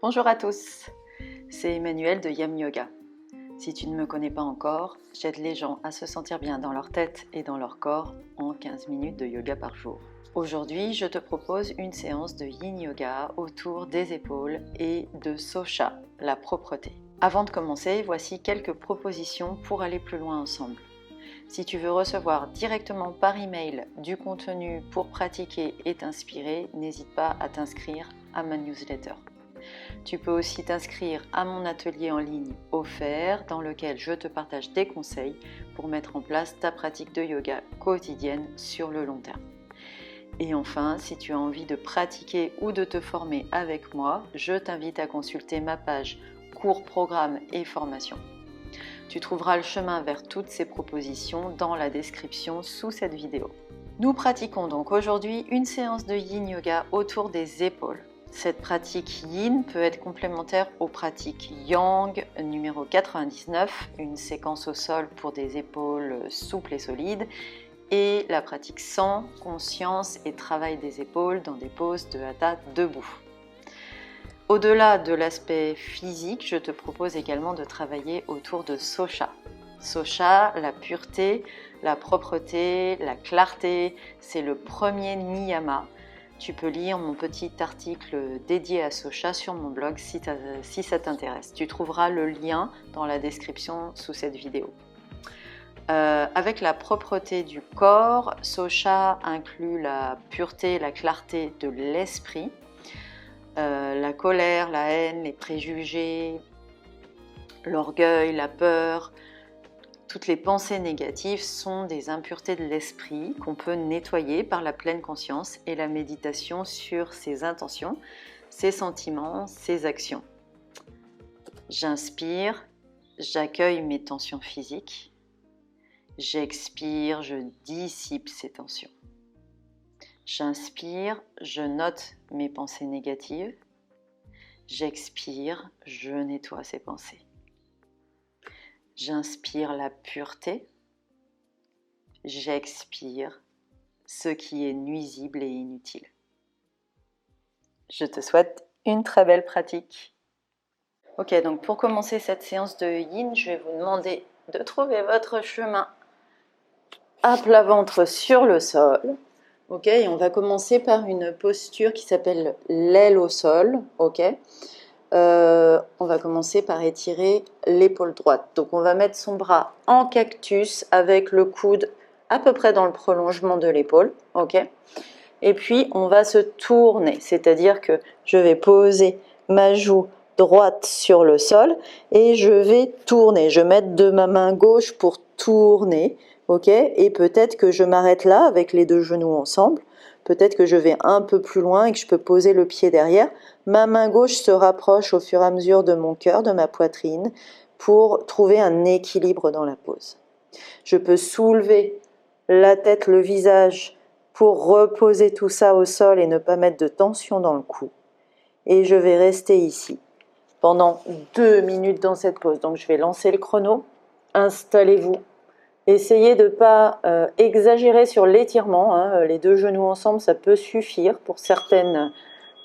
Bonjour à tous, c'est Emmanuelle de Yam Yoga. Si tu ne me connais pas encore, j'aide les gens à se sentir bien dans leur tête et dans leur corps en 15 minutes de yoga par jour. Aujourd'hui, je te propose une séance de Yin Yoga autour des épaules et de Socha, la propreté. Avant de commencer, voici quelques propositions pour aller plus loin ensemble. Si tu veux recevoir directement par email du contenu pour pratiquer et t'inspirer, n'hésite pas à t'inscrire à ma newsletter. Tu peux aussi t'inscrire à mon atelier en ligne offert dans lequel je te partage des conseils pour mettre en place ta pratique de yoga quotidienne sur le long terme. Et enfin, si tu as envie de pratiquer ou de te former avec moi, je t'invite à consulter ma page cours, programme et formation. Tu trouveras le chemin vers toutes ces propositions dans la description sous cette vidéo. Nous pratiquons donc aujourd'hui une séance de Yin Yoga autour des épaules. Cette pratique Yin peut être complémentaire aux pratiques Yang numéro 99, une séquence au sol pour des épaules souples et solides, et la pratique San, conscience et travail des épaules dans des poses de Hatha debout. Au-delà de l'aspect physique, je te propose également de travailler autour de Socha. Socha, la pureté, la propreté, la clarté, c'est le premier niyama. Tu peux lire mon petit article dédié à Socha sur mon blog si ça t'intéresse. Tu trouveras le lien dans la description sous cette vidéo. Avec la propreté du corps, Socha inclut la pureté et la clarté de l'esprit. La colère, la haine, les préjugés, l'orgueil, la peur, toutes les pensées négatives sont des impuretés de l'esprit qu'on peut nettoyer par la pleine conscience et la méditation sur ses intentions, ses sentiments, ses actions. J'inspire, j'accueille mes tensions physiques. J'expire, je dissipe ces tensions. J'inspire, je note mes pensées négatives. J'expire, je nettoie ces pensées. J'inspire la pureté. J'expire ce qui est nuisible et inutile. Je te souhaite une très belle pratique. Ok, donc pour commencer cette séance de Yin, je vais vous demander de trouver votre chemin à plat ventre sur le sol. Ok, et on va commencer par une posture qui s'appelle l'aile au sol. Ok. On va commencer par étirer l'épaule droite. Donc on va mettre son bras en cactus avec le coude à peu près dans le prolongement de l'épaule. Ok. Et puis on va se tourner, c'est-à-dire que je vais poser ma joue droite sur le sol et je vais tourner. Je vais mettre de ma main gauche pour tourner. Ok. Et peut-être que je m'arrête là avec les deux genoux ensemble. Peut-être que je vais un peu plus loin et que je peux poser le pied derrière. Ma main gauche se rapproche au fur et à mesure de mon cœur, de ma poitrine, pour trouver un équilibre dans la pose. Je peux soulever la tête, le visage, pour reposer tout ça au sol et ne pas mettre de tension dans le cou. Et je vais rester ici pendant 2 minutes dans cette pose. Donc je vais lancer le chrono. Installez-vous. Essayez de ne pas exagérer sur l'étirement. Hein. Les deux genoux ensemble, ça peut suffire pour certaines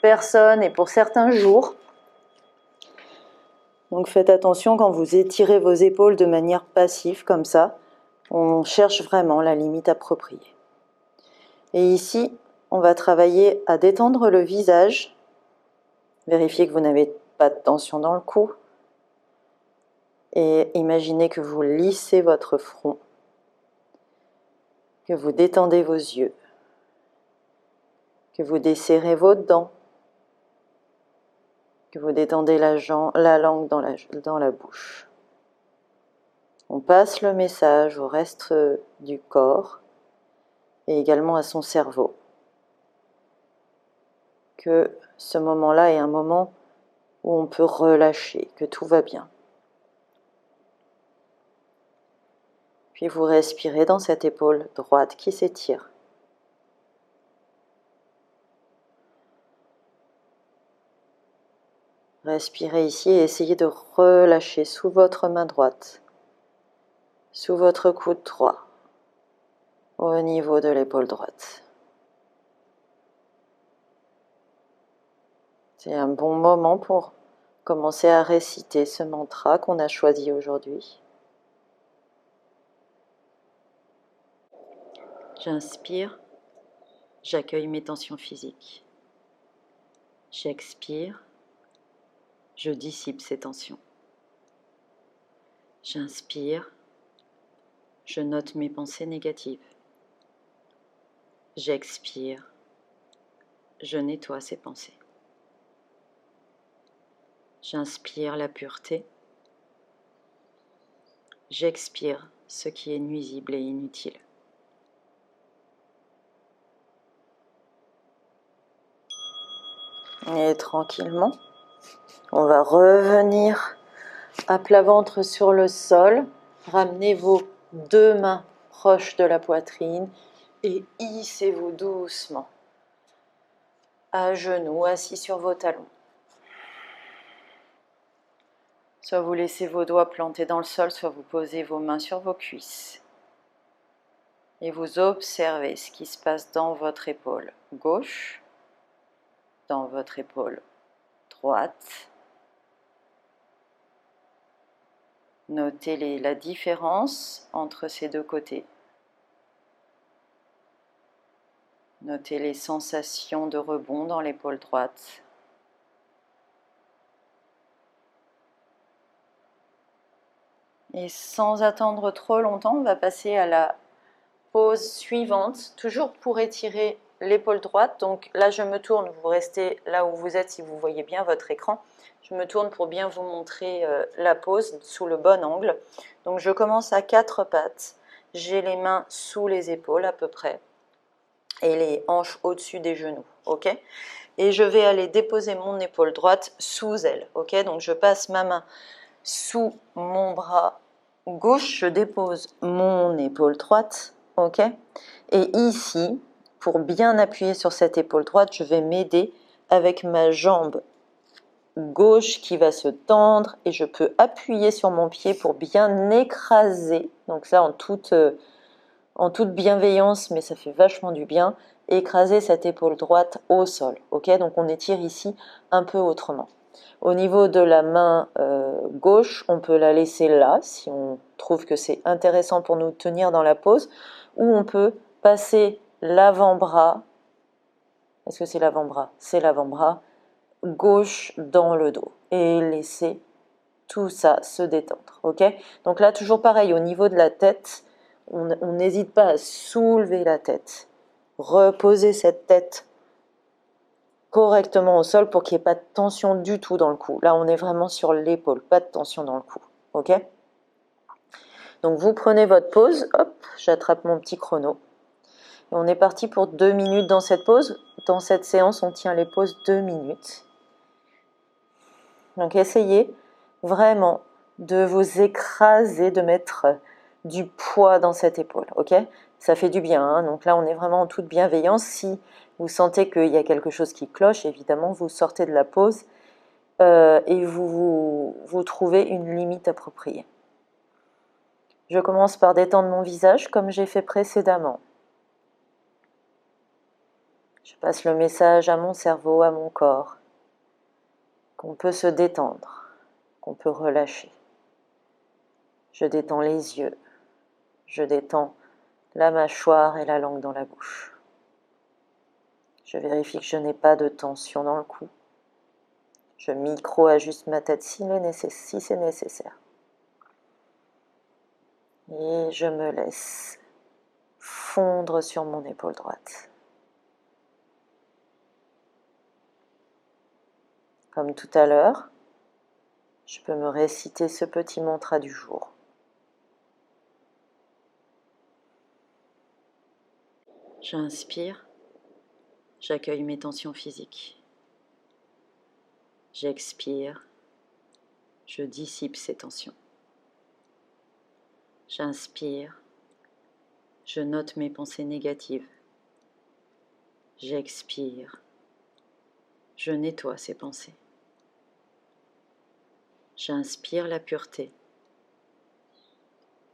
personnes et pour certains jours. Donc faites attention quand vous étirez vos épaules de manière passive comme ça. On cherche vraiment la limite appropriée. Et ici, on va travailler à détendre le visage. Vérifiez que vous n'avez pas de tension dans le cou. Et imaginez que vous lissez votre front, que vous détendez vos yeux, que vous desserrez vos dents, que vous détendez la langue dans la bouche. On passe le message au reste du corps et également à son cerveau. Que ce moment-là est un moment où on peut relâcher, que tout va bien. Puis vous respirez dans cette épaule droite qui s'étire. Respirez ici et essayez de relâcher sous votre main droite, sous votre coude droit, au niveau de l'épaule droite. C'est un bon moment pour commencer à réciter ce mantra qu'on a choisi aujourd'hui. J'inspire, j'accueille mes tensions physiques. J'expire, je dissipe ces tensions. J'inspire, je note mes pensées négatives. J'expire, je nettoie ces pensées. J'inspire la pureté. J'expire ce qui est nuisible et inutile. Et tranquillement, on va revenir à plat ventre sur le sol. Ramenez vos deux mains proches de la poitrine et hissez-vous doucement à genoux, assis sur vos talons. Soit vous laissez vos doigts plantés dans le sol, soit vous posez vos mains sur vos cuisses. Et vous observez ce qui se passe dans votre épaule gauche, dans votre épaule droite. Notez la différence entre ces deux côtés. Notez les sensations de rebond dans l'épaule droite. Et sans attendre trop longtemps, on va passer à la pose suivante, toujours pour étirer l'épaule droite. Donc là, je me tourne, vous restez là où vous êtes si vous voyez bien votre écran. Je me tourne pour bien vous montrer la pose sous le bon angle. Donc je commence à quatre pattes. J'ai les mains sous les épaules à peu près et les hanches au-dessus des genoux. Ok ? Et je vais aller déposer mon épaule droite sous elle. Ok ? Donc je passe ma main sous mon bras gauche, je dépose mon épaule droite. Ok ? Et ici, pour bien appuyer sur cette épaule droite, je vais m'aider avec ma jambe gauche qui va se tendre et je peux appuyer sur mon pied pour bien écraser, donc ça en toute bienveillance, mais ça fait vachement du bien, écraser cette épaule droite au sol. Ok, donc on étire ici un peu autrement. Au niveau de la main gauche, on peut la laisser là si on trouve que c'est intéressant pour nous tenir dans la pose, ou on peut passer l'avant-bras, est-ce que c'est l'avant-bras? C'est l'avant-bras gauche dans le dos et laisser tout ça se détendre. Ok, donc là toujours pareil, au niveau de la tête, on n'hésite pas à soulever la tête, reposer cette tête correctement au sol pour qu'il n'y ait pas de tension du tout dans le cou. Là on est vraiment sur l'épaule, pas de tension dans le cou. Ok, donc vous prenez votre pause, hop, j'attrape mon petit chrono. Et on est parti pour 2 minutes dans cette pause. Dans cette séance, on tient les pauses 2 minutes. Donc essayez vraiment de vous écraser, de mettre du poids dans cette épaule, ok ? Ça fait du bien, hein. Donc là on est vraiment en toute bienveillance. Si vous sentez qu'il y a quelque chose qui cloche, évidemment vous sortez de la pause et vous trouvez une limite appropriée. Je commence par détendre mon visage comme j'ai fait précédemment. Je passe le message à mon cerveau, à mon corps, qu'on peut se détendre, qu'on peut relâcher. Je détends les yeux, je détends la mâchoire et la langue dans la bouche. Je vérifie que je n'ai pas de tension dans le cou. Je micro-ajuste ma tête si c'est nécessaire. Et je me laisse fondre sur mon épaule droite. Comme tout à l'heure, je peux me réciter ce petit mantra du jour. J'inspire, j'accueille mes tensions physiques. J'expire, je dissipe ces tensions. J'inspire, je note mes pensées négatives. J'expire, je nettoie ces pensées. J'inspire la pureté.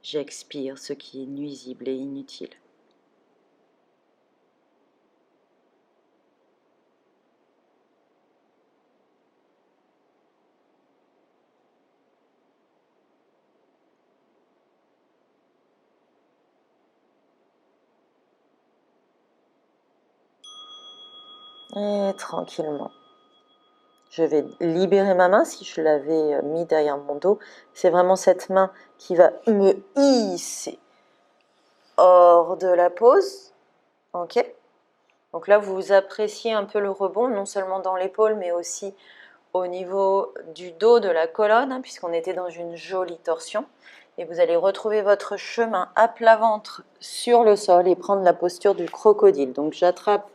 J'expire ce qui est nuisible et inutile. Et tranquillement. Je vais libérer ma main si je l'avais mis derrière mon dos. C'est vraiment cette main qui va me hisser hors de la pose. Ok? Donc là, vous appréciez un peu le rebond, non seulement dans l'épaule, mais aussi au niveau du dos, de la colonne, puisqu'on était dans une jolie torsion. Et vous allez retrouver votre chemin à plat ventre sur le sol et prendre la posture du crocodile. Donc j'attrape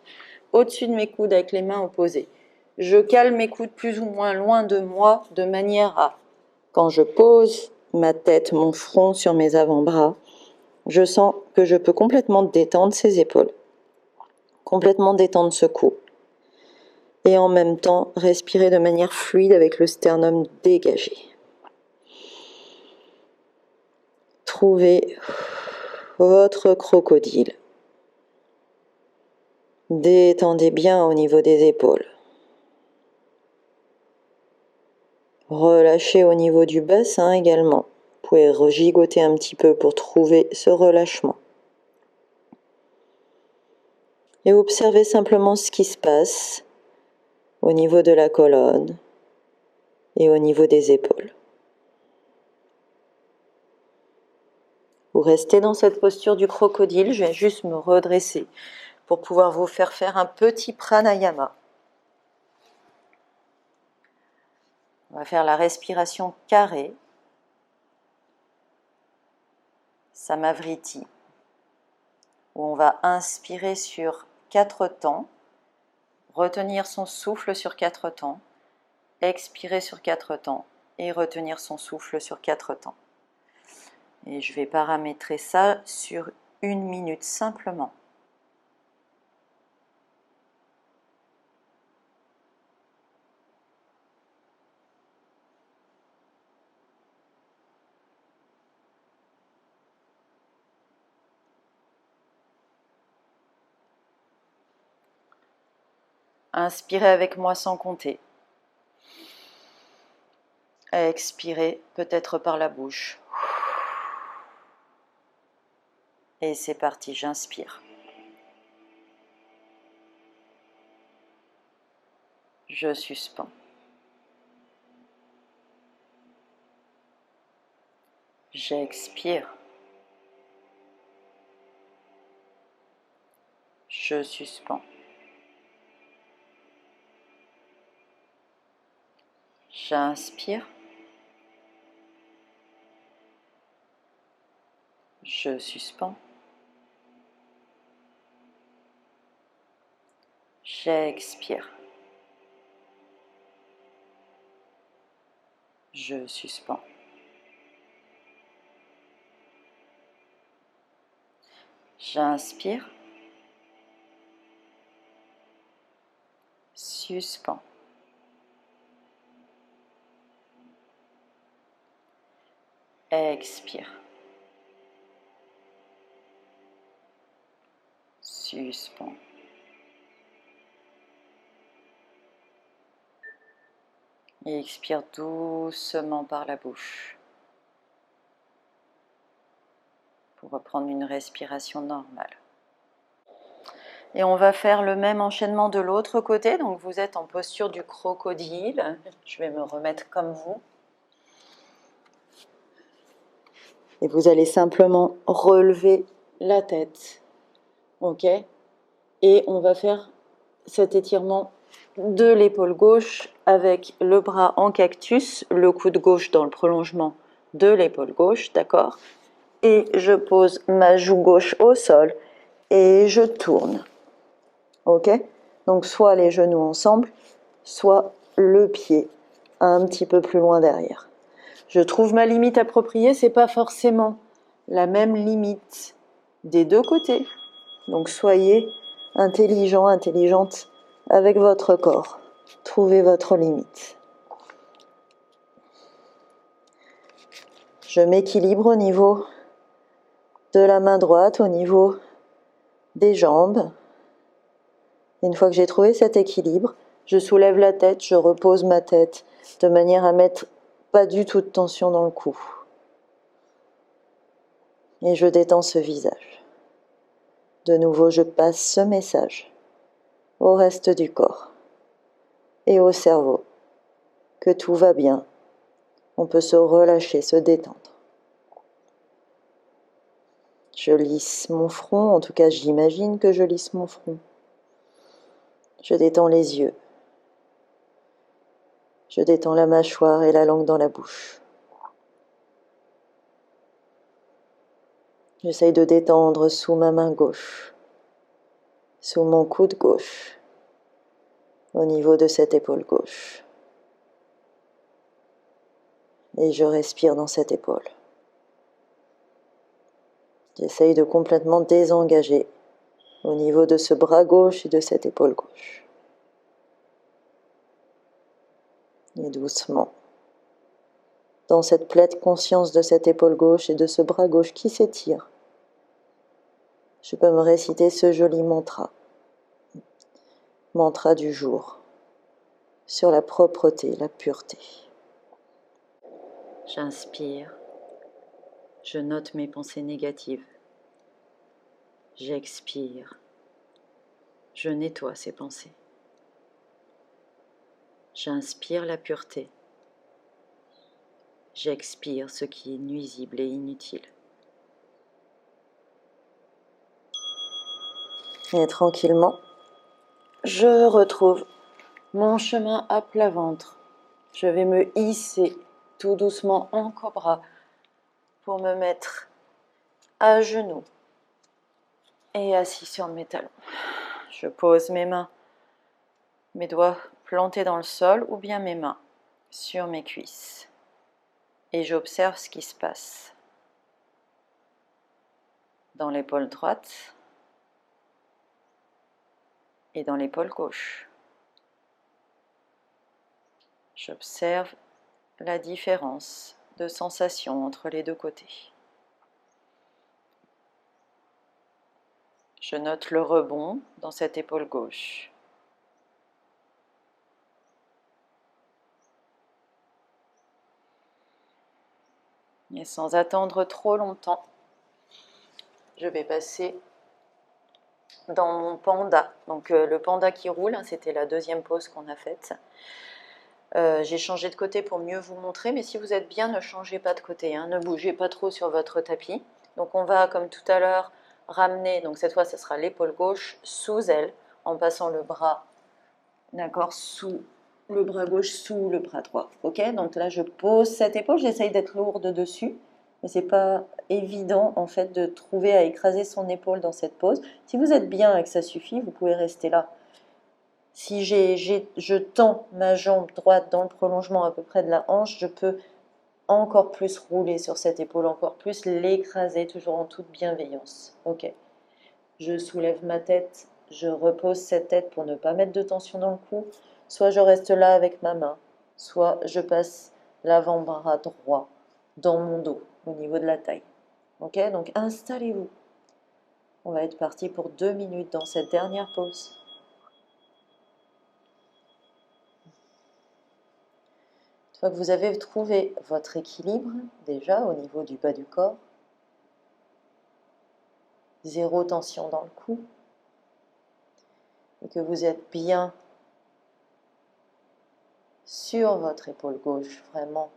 au-dessus de mes coudes avec les mains opposées. Je cale mes coudes plus ou moins loin de moi, de manière à, quand je pose ma tête, mon front sur mes avant-bras, je sens que je peux complètement détendre ces épaules, complètement détendre ce cou. Et en même temps, respirer de manière fluide avec le sternum dégagé. Trouvez votre crocodile. Détendez bien au niveau des épaules. Relâchez au niveau du bassin également. Vous pouvez regigoter un petit peu pour trouver ce relâchement. Et observez simplement ce qui se passe au niveau de la colonne et au niveau des épaules. Vous restez dans cette posture du crocodile. Je vais juste me redresser pour pouvoir vous faire un petit pranayama. On va faire la respiration carrée, Samavriti, où on va inspirer sur 4 temps, retenir son souffle sur 4 temps, expirer sur 4 temps et retenir son souffle sur 4 temps. Et je vais paramétrer ça sur 1 minute simplement. Inspirez avec moi sans compter. Expirez peut-être par la bouche. Et c'est parti, j'inspire. Je suspends. J'expire. Je suspends. J'inspire. Je suspends. J'expire. Je suspends. J'inspire. Suspends. Expire. Suspends. Et expire doucement par la bouche pour reprendre une respiration normale. Et on va faire le même enchaînement de l'autre côté. Donc vous êtes en posture du crocodile. Je vais me remettre comme vous. Et vous allez simplement relever la tête. Ok? Et on va faire cet étirement de l'épaule gauche avec le bras en cactus, le coude gauche dans le prolongement de l'épaule gauche, d'accord? Et je pose ma joue gauche au sol et je tourne. Ok? Donc soit les genoux ensemble, soit le pied un petit peu plus loin derrière. Je trouve ma limite appropriée, c'est pas forcément la même limite des deux côtés. Donc soyez intelligent, intelligente avec votre corps. Trouvez votre limite. Je m'équilibre au niveau de la main droite, au niveau des jambes. Une fois que j'ai trouvé cet équilibre, je soulève la tête, je repose ma tête de manière à mettre pas du tout de tension dans le cou. Et je détends ce visage. De nouveau, je passe ce message. au reste du corps et au cerveau que tout va bien. On peut se relâcher, se détendre. Je lisse mon front, en tout cas j'imagine que je lisse mon front. Je détends les yeux. Je détends la mâchoire et la langue dans la bouche. J'essaye de détendre sous ma main gauche, sous mon coude gauche, au niveau de cette épaule gauche. Et je respire dans cette épaule. J'essaye de complètement désengager au niveau de ce bras gauche et de cette épaule gauche. Et doucement, dans cette pleine conscience de cette épaule gauche et de ce bras gauche qui s'étire, je peux me réciter ce joli mantra. Mantra du jour, sur la propreté, la pureté. J'inspire, je note mes pensées négatives. J'expire, je nettoie ces pensées. J'inspire la pureté. J'expire ce qui est nuisible et inutile. Et tranquillement, je retrouve mon chemin à plat ventre. Je vais me hisser tout doucement en cobra pour me mettre à genoux et assis sur mes talons. Je pose mes mains, mes doigts plantés dans le sol ou bien mes mains sur mes cuisses. Et j'observe ce qui se passe dans l'épaule droite et dans l'épaule gauche. J'observe la différence de sensation entre les deux côtés. Je note le rebond dans cette épaule gauche. Et sans attendre trop longtemps, je vais passer dans mon panda. Donc le panda qui roule, hein, c'était la deuxième pose qu'on a faite. J'ai changé de côté pour mieux vous montrer, mais si vous êtes bien, ne changez pas de côté, hein, ne bougez pas trop sur votre tapis. Donc on va, comme tout à l'heure, ramener, donc cette fois ce sera l'épaule gauche sous elle, en passant le bras, d'accord, sous le bras gauche, sous le bras droit. Ok, donc là je pose cette épaule, j'essaye d'être lourde dessus, mais c'est pas évident en fait de trouver à écraser son épaule dans cette pose. Si vous êtes bien et que ça suffit, vous pouvez rester là. Si je tends ma jambe droite dans le prolongement à peu près de la hanche, je peux encore plus rouler sur cette épaule, encore plus l'écraser, toujours en toute bienveillance. Ok. Je soulève ma tête, je repose cette tête pour ne pas mettre de tension dans le cou. Soit je reste là avec ma main, soit je passe l'avant-bras droit dans mon dos, au niveau de la taille. Ok, donc installez-vous. On va être parti pour 2 minutes dans cette dernière pause. Une fois que vous avez trouvé votre équilibre, déjà au niveau du bas du corps, zéro tension dans le cou, et que vous êtes bien sur votre épaule gauche, vraiment,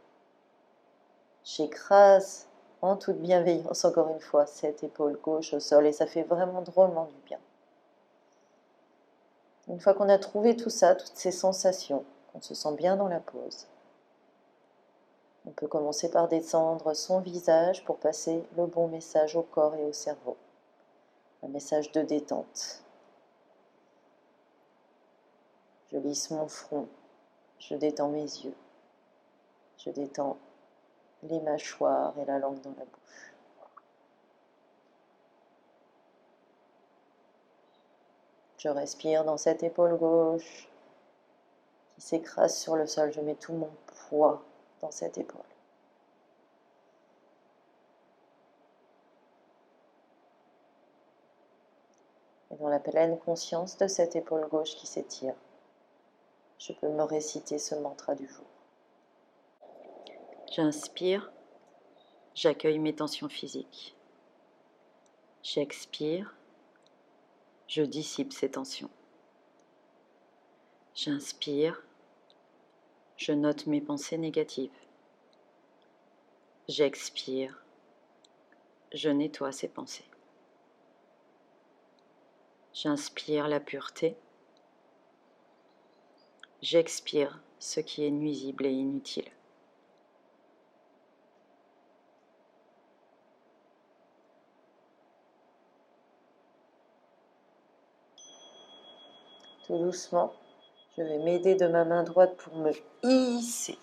j'écrase en toute bienveillance, encore une fois, cette épaule gauche au sol, et ça fait vraiment drôlement du bien. Une fois qu'on a trouvé tout ça, toutes ces sensations, qu'on se sent bien dans la pose, on peut commencer par descendre son visage pour passer le bon message au corps et au cerveau. Un message de détente. Je lisse mon front, je détends mes yeux, je détends les mâchoires et la langue dans la bouche. Je respire dans cette épaule gauche qui s'écrase sur le sol. Je mets tout mon poids dans cette épaule. Et dans la pleine conscience de cette épaule gauche qui s'étire, je peux me réciter ce mantra du jour. J'inspire, j'accueille mes tensions physiques. J'expire, je dissipe ces tensions. J'inspire, je note mes pensées négatives. J'expire, je nettoie ces pensées. J'inspire la pureté. J'expire ce qui est nuisible et inutile. Tout doucement, je vais m'aider de ma main droite pour me hisser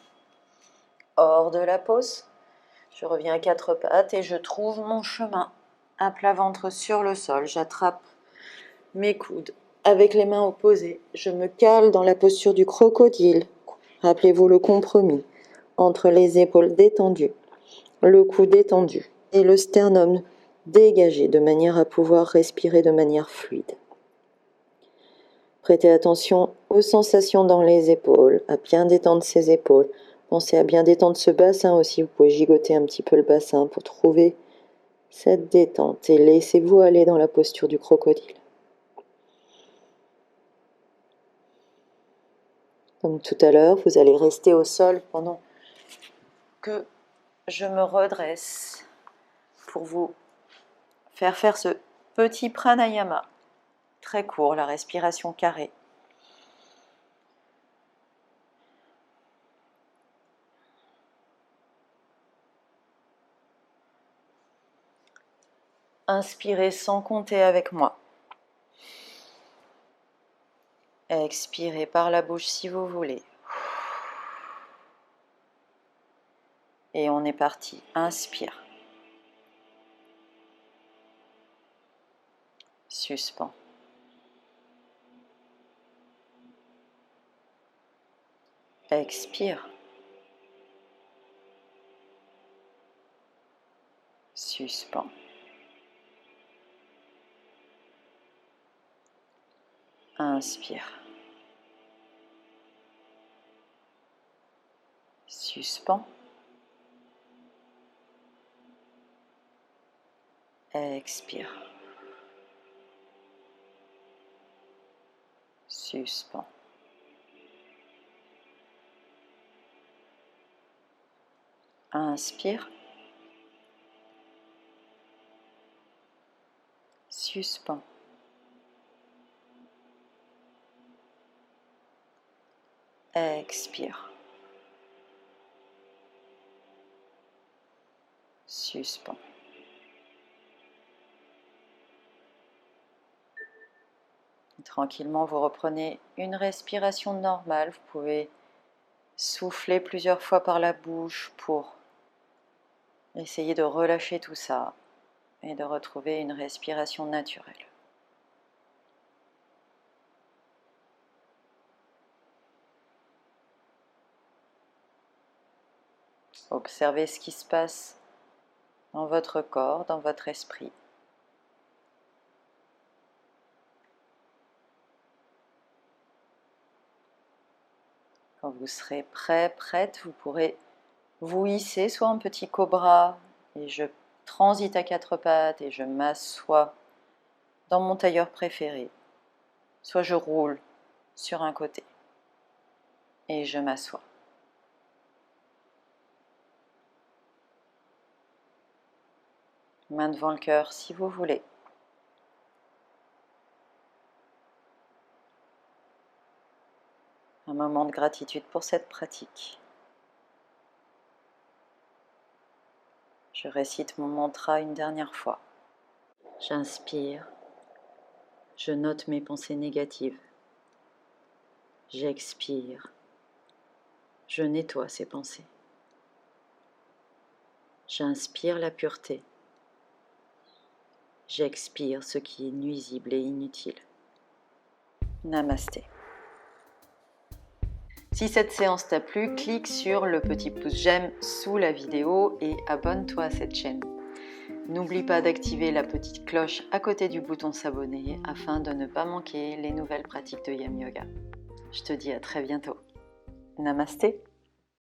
hors de la pose. Je reviens à quatre pattes et je trouve mon chemin à plat ventre sur le sol. J'attrape mes coudes avec les mains opposées. Je me cale dans la posture du crocodile. Rappelez-vous le compromis entre les épaules détendues, le cou détendu et le sternum dégagé de manière à pouvoir respirer de manière fluide. Prêtez attention aux sensations dans les épaules, à bien détendre ses épaules. Pensez à bien détendre ce bassin aussi. Vous pouvez gigoter un petit peu le bassin pour trouver cette détente et laissez-vous aller dans la posture du crocodile. Comme tout à l'heure, vous allez rester au sol pendant que je me redresse pour vous faire ce petit pranayama très court, la respiration carrée. Inspirez sans compter avec moi. Expirez par la bouche si vous voulez. Et on est parti. Inspire. Suspends. Expire. Suspends. Inspire. Suspends. Expire. Suspends. Inspire. Suspends. Expire. Suspends. Tranquillement, vous reprenez une respiration normale. Vous pouvez souffler plusieurs fois par la bouche pour essayer de relâcher tout ça et de retrouver une respiration naturelle. Observez ce qui se passe dans votre corps, dans votre esprit. Quand vous serez prêt, prête, vous pourrez vous hisser soit en petit cobra et je transite à quatre pattes et je m'assois dans mon tailleur préféré, soit je roule sur un côté et je m'assois. Main devant le cœur si vous voulez. Un moment de gratitude pour cette pratique. Je récite mon mantra une dernière fois. J'inspire. Je note mes pensées négatives. J'expire. Je nettoie ces pensées. J'inspire la pureté. J'expire ce qui est nuisible et inutile. Namasté. Si cette séance t'a plu, clique sur le petit pouce j'aime sous la vidéo et abonne-toi à cette chaîne. N'oublie pas d'activer la petite cloche à côté du bouton s'abonner afin de ne pas manquer les nouvelles pratiques de Yam Yoga. Je te dis à très bientôt. Namasté.